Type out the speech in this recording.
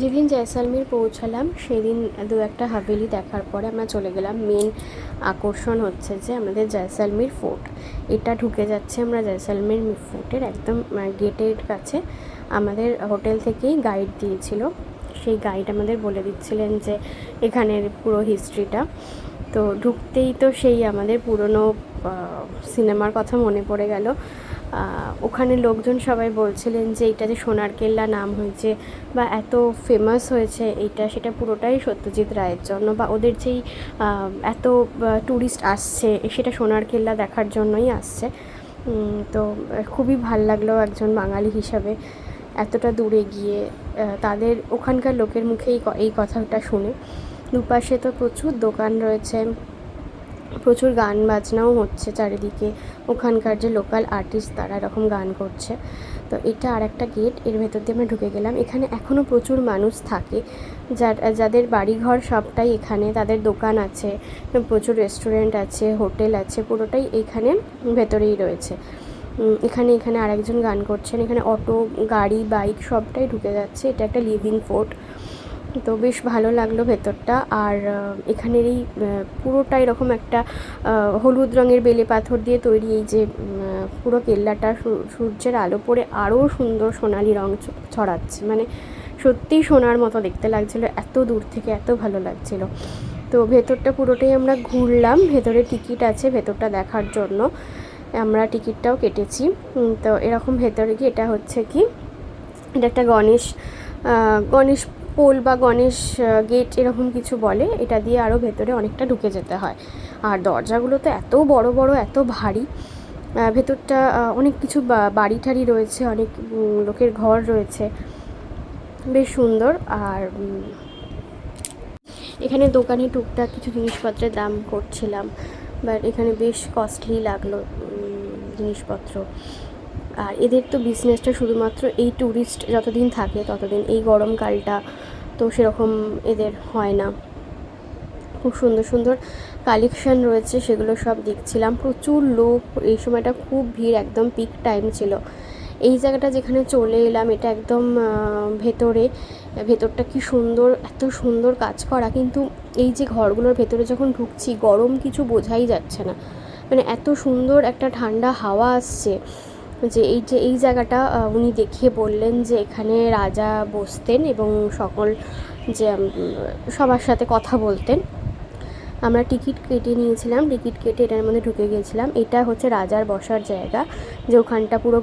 যেদিন জয়সলমীর পৌঁছালাম সেদিন দু একটা হাভেলি দেখার পরে আমরা চলে গেলাম। মেন আকর্ষণ হচ্ছে যে আমাদের জয়সলমীর ফোর্ট। এটা ঢুকে যাচ্ছে আমরা জয়সলমীর ফোর্টের একদম গেটের কাছে। আমাদের হোটেল থেকেই গাইড দিয়েছিল, সেই গাইড আমাদের বলে দিচ্ছিলেন যে এখানের পুরো হিস্ট্রিটা। তো ঢুকতেই তো সেই আমাদের পুরনো সিনেমার কথা মনে পড়ে গেল। ওখানে লোকজন সবাই বলছিলেন যে এইটা যে সোনার কেল্লা নাম হয়েছে বা এত ফেমাস হয়েছে এইটা, সেটা পুরোটাই সত্যজিৎ রায়ের জন্য, বা ওদের যেই এত ট্যুরিস্ট আসছে সেটা সোনার কেল্লা দেখার জন্যই আসছে। তো খুবই ভাল লাগলো একজন বাঙালি হিসাবে এতটা দূরে গিয়ে তাদের ওখানকার লোকের মুখে এই কথাটা শুনে। দুপাশে তো প্রচুর দোকান রয়েছে, প্রচুর গান বাজনাও হচ্ছে চারিদিকে। ওখানকার যে লোকাল আর্টিস্ট তারা এরকম গান করছে। তো এটা আর একটা গেট, এর ভেতর দিয়ে আমরা ঢুকে গেলাম। এখানে এখনও প্রচুর মানুষ থাকে, যাদের বাড়িঘর সবটাই এখানে, তাদের দোকান আছে, প্রচুর রেস্টুরেন্ট আছে, হোটেল আছে, পুরোটাই এইখানে ভেতরেই রয়েছে। এখানে আরেকজন গান করছেন। এখানে অটো, গাড়ি, বাইক সবটাই ঢুকে যাচ্ছে। এটা একটা লিভিং ফোর্ট। তো বেশ ভালো লাগলো ভেতরটা। আর এখানের এই পুরোটা এরকম একটা হলুদ রঙের বেলে পাথর দিয়ে তৈরি। এই যে পুরো কেল্লাটা সূর্যের আলো পড়ে আরও সুন্দর সোনালি রঙ ছড়াচ্ছে, মানে সত্যিই সোনার মতো দেখতে লাগছিলো, এত দূর থেকে এত ভালো লাগছিলো। তো ভেতরটা পুরোটাই আমরা ঘুরলাম। ভেতরে টিকিট আছে ভেতরটা দেখার জন্য, আমরা টিকিটটাও কেটেছি। তো এরকম ভেতরে গিয়ে এটা হচ্ছে কি, এটা একটা গণেশ পোল বা গণেশ গেট এরকম কিছু বলে। এটা দিয়ে আরও ভেতরে অনেকটা ঢুকে যেতে হয়। আর দরজাগুলো তো এত বড় বড়, এত ভারী। ভেতরটা অনেক কিছু বাড়ি ঠাড়ি রয়েছে, অনেক লোকের ঘর রয়েছে, বেশ সুন্দর। আর এখানে দোকানে টুকটাক কিছু জিনিসপত্রের দাম করছিলাম, বাট এখানে বেশ কস্টলি লাগলো জিনিসপত্র। আর এদের তো বিজনেসটা শুধুমাত্র এই ট্যুরিস্ট যতদিন থাকে ততদিন, এই গরমকালটা তো সেরকম এদের হয় না। খুব সুন্দর সুন্দর কালেকশান রয়েছে, সেগুলো সব দেখছিলাম। প্রচুর লোক, এই সময়টা খুব ভিড়, একদম পিক টাইম ছিল। এই জায়গাটা যেখানে চলে এলাম এটা একদম ভেতরটা কি সুন্দর, এত সুন্দর কাজ করা। কিন্তু এই যে ঘরগুলোর ভেতরে যখন ঢুকছি, গরম কিছু বোঝাই যাচ্ছে না, মানে এত সুন্দর একটা ঠান্ডা হাওয়া আসছে। যে এই জায়গাটা উনি দেখিয়ে বললেন যে এখানে রাজা বসতেন এবং সকল যে সবার সাথে কথা বলতেন। আমরা টিকিট কেটে নিয়েছিলাম, টিকিট কেটে এটার মধ্যে ঢুকে গিয়েছিলাম। এটা হচ্ছে রাজার বসার জায়গা, যে ওখানটা পুরো